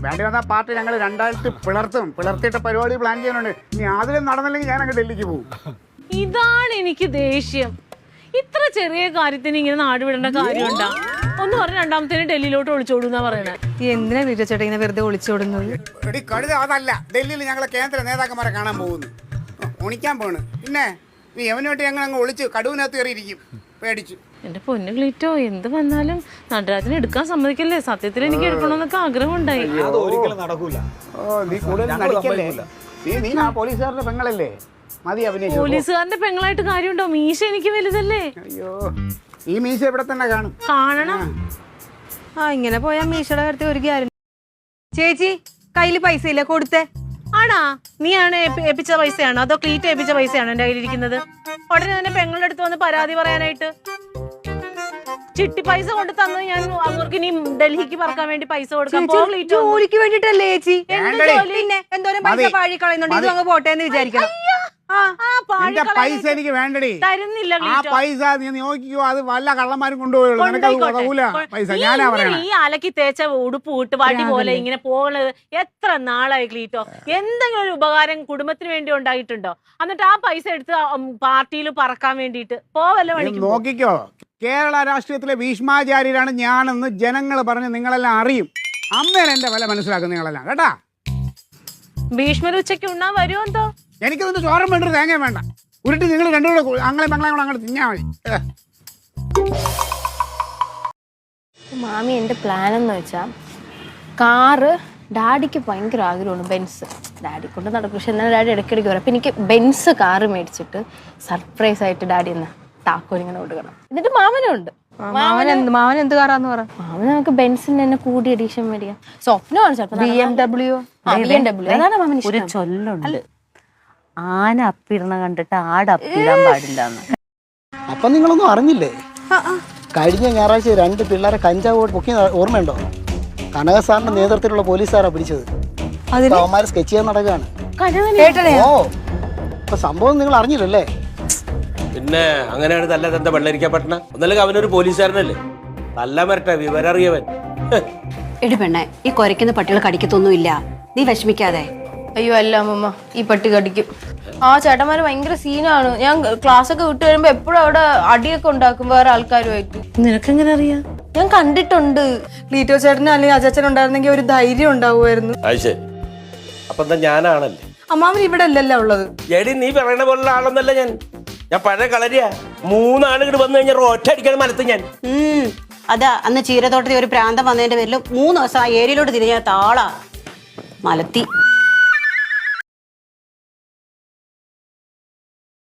വേണ്ടി വന്ന പാർട്ടി ഞങ്ങൾ രണ്ടായിട്ട് പിളർത്തിയിട്ട് പരിപാടി പ്ലാൻ ചെയ്യുന്നുണ്ട്. ഇനി അതിലും നടന്നില്ലെങ്കിൽ ഞാൻ അങ്ങ് ഡൽഹിക്ക് പോകും. ഇതാണ് എനിക്ക് ദേഷ്യം. ഇത്ര ചെറിയ കാര്യത്തിന് ഇങ്ങനെ നാട് വിടേണ്ട കാര്യമുണ്ടാ? ഒന്ന് പറഞ്ഞ രണ്ടാമത്തേന് ഡൽഹിയിലോട്ട് ഒളിച്ചോടുന്നാ പറയണേ. എന്തിനാ ക്ലീറ്റോ ചേട്ടാ ഇങ്ങനെ വെറുതെ ഒളിച്ചോടുന്നത്? എടി കഴുത അതല്ല, ഡൽഹിയിൽ ഞങ്ങളെ കേന്ദ്ര നേതാക്കന്മാരെ കാണാൻ പോകുന്നു, ഒണിക്കാൻ പോണ്. പിന്നെ നീ എവനോട്ട് ഞങ്ങൾ അങ്ങ് ഒളിച്ച് കടുവിനകത്ത് കയറിയിരിക്കും പേടിച്ചു. എന്റെ പൊന്നു ക്ലീറ്റോ, എന്ത് വന്നാലും നടരാജനെ എടുക്കാൻ സമ്മതിക്കല്ലേ? സത്യത്തിൽ എനിക്ക് എടുക്കണമെന്നൊക്കെ ആഗ്രഹം ഉണ്ടായി. നീ കൂടുതൽ നടിക്കല്ലേ? നീ ആ പോലീസുകാരുടെ പെങ്ങളല്ലേ? മതി അഭിനയിച്ചു. പോലീസുകാരന്റെ പെങ്ങളായിട്ട് കാര്യമുണ്ടോ? മീശ എനിക്ക് വലുതല്ലേ? അയ്യോ, ഈ മീശ ഇവിടെ തന്നെ കാണണം. ഇങ്ങനെ പോയാ മീശയുടെ കാര്യത്തിൽ ഒരു കാര്യം. ചേച്ചി കയ്യില് പൈസ ഇല്ല, കൊടുത്തേ. ആണാ? നീയാണ് ഏൽപ്പിച്ച പൈസയാണോ അതോ ക്ലീറ്റ് ഏൽപ്പിച്ച പൈസയാണോ എന്റെ കയ്യിലിരിക്കുന്നത്? ഉടനെ തന്നെ പെങ്ങളുടെ അടുത്ത് വന്ന് പരാതി പറയാനായിട്ട്. ചിട്ടി പൈസ കൊണ്ട് തന്നത് ഞാൻ അവർക്ക് ഇനി ഡൽഹിക്ക് പറക്കാൻ വേണ്ടി പൈസ കൊടുക്കാൻ. ജോലിക്ക് വേണ്ടിട്ടല്ലേ ചേച്ചി? പിന്നെ എന്തോരം പൈസ പാഴി കളയുന്നുണ്ട്. ഇത് അങ്ങ് പോട്ടെ എന്ന് വിചാരിക്കണം. പൈസ എനിക്ക് വേണ്ടടി. തരുന്നില്ല. ആ പൈസ നീ നോക്കിക്കോ, അത് വല്ല കള്ളന്മാരും കൊണ്ടുപോയുള്ളൂ. പൈസ ഞാനാ പറയണേ. ഈ അലക്കി തേച്ച ഉടുപ്പ് ഇട്ട് വടി പോലെ ഇങ്ങനെ പോകണത് എത്ര നാളായി ക്ലീറ്റോ? എന്തെങ്കിലും ഒരു ഉപകാരം കുടുംബത്തിന് വേണ്ടി ഉണ്ടായിട്ടുണ്ടോ? എന്നിട്ട് ആ പൈസ എടുത്ത് പാർട്ടിയിൽ പറക്കാൻ വേണ്ടിട്ട് പോവല്ലോ പണിക്ക്. നോക്കിക്കോ, കേരള രാഷ്ട്രീയത്തിലെ ഭീഷ്മാചാര്യരാണ് ഞാനെന്ന് ജനങ്ങൾ പറഞ്ഞ് നിങ്ങളെല്ലാം അറിയും. അമ്മേനെ എന്റെ വില മനസ്സിലാക്കും നിങ്ങളെല്ലാം കേട്ടാ. ഭീഷ്മർ ഉച്ചയ്ക്ക് ഉണ്ണാൻ വരുമോ എന്തോ? എനിക്കതിന്റെ ചോരം വേണ്ട, തേങ്ങ വേണ്ട. ഉരുട്ടി നിങ്ങൾ രണ്ടുകൂടെ അങ്ങനെ മംഗളെ കൂടെ അങ്ങോട്ട് തിന്നാ മതി. മാമി എൻ്റെ പ്ലാൻ എന്ന് വെച്ചാൽ കാറ് ഡാഡിക്ക് ഭയങ്കര ആഗ്രഹമാണ്. ബെൻസ് ഡാഡി കൊണ്ട് നടക്കും. പക്ഷെ എന്നാൽ ഡാഡി ഇടയ്ക്കിടയ്ക്ക് വരും. അപ്പം എനിക്ക് ബെൻസ് കാറ് മേടിച്ചിട്ട് സർപ്രൈസ് ആയിട്ട് ഡാഡി എന്നാ താക്കോലിങ്ങനെ കൊടുക്കണം. എന്നിട്ട് മാമനുണ്ട്. മാമൻ എന്ത് കാറാന്ന് പറ? മാമന് നമുക്ക് ബെൻസിന് തന്നെ കൂടി എഡീഷൻ മേടിക്കാം. സ്വപ്നമാണ് ചിലപ്പോൾ BMW. അതാണ് മാമന് ഒരു ചൊല്ലുണ്ട്, ആന അപ്പിടണ കണ്ടിട്ട് ആട് അപ്പിടാൻ പാടില്ല. അപ്പൊ നിങ്ങളൊന്നും അറിഞ്ഞില്ലേ? കഴിഞ്ഞ ഞായറാഴ്ച 2 പിള്ളേരെ കഞ്ചാവ് പൊക്കി ഓർമ്മയുണ്ടോ? കനക സാറിന്റെ നേതൃത്വത്തിലുള്ള പോലീസുകാരാ പിടിച്ചത്. അവന്മാര് സ്കെച്ച് ചെയ്യാൻ നടക്കുകയാണ്. ഓ, ഇപ്പൊ സംഭവം നിങ്ങൾ അറിഞ്ഞില്ലല്ലേ? പിന്നെ അങ്ങനെയാണ് തല്ല വെള്ളരിക്കാൻ പറ്റണ. ഒന്നല്ലെങ്കിൽ അവനൊരു പോലീസുകാരനല്ലേ, നല്ല മരട്ടെ വിവരറിയവൻ. എടി പെണ്ണെ, ഈ കുരയ്ക്കുന്ന പട്ടികൾ കടിക്കത്തൊന്നുമില്ല, നീ വിഷമിക്കാതെ. അയ്യോ അല്ല അമ്മമ്മ, ഈ പട്ടി കടിക്കും. ആ ചേട്ടന്മാര് ഭയങ്കര സീനാണ്. ഞാൻ ക്ലാസ് ഒക്കെ വിട്ട് വരുമ്പോ എപ്പോഴും അവിടെ അടിയൊക്കെ ഉണ്ടാക്കും വേറെ ആൾക്കാരുമായിട്ട്. നിനക്കെങ്ങനെ അറിയാം? ഞാൻ കണ്ടിട്ടുണ്ട്. ക്ലീറ്റോ ചേട്ടനും അല്ലെങ്കിൽ അജാച്ചൻ ഉണ്ടായിരുന്നെങ്കിൽ ഒരു ധൈര്യം ഉണ്ടാവുമായിരുന്നു. അപ്പൊ എന്താ ഞാനാണല്ലേ? അമ്മാവൻ ഇവിടെ അല്ലല്ലോ ഉള്ളത്. എടി നീ പറയണ പോലുള്ള ആളൊന്നല്ല ഞാൻ. ഞാൻ പഴയ കളരിയാ. 3 ആളുകൾ വന്നു കഴിഞ്ഞാൽ ഒറ്റ അടിക്കാൻ മലത്ത് ഞാൻ. അതാ അന്ന് ചീരത്തോട്ടത്തിൽ ഒരു പ്രാന്തം വന്നതിന്റെ പേരിൽ 3 ദിവസം ആ ഏരിയയിലോട്ട് തിരിഞ്ഞ താളാ മലത്തി.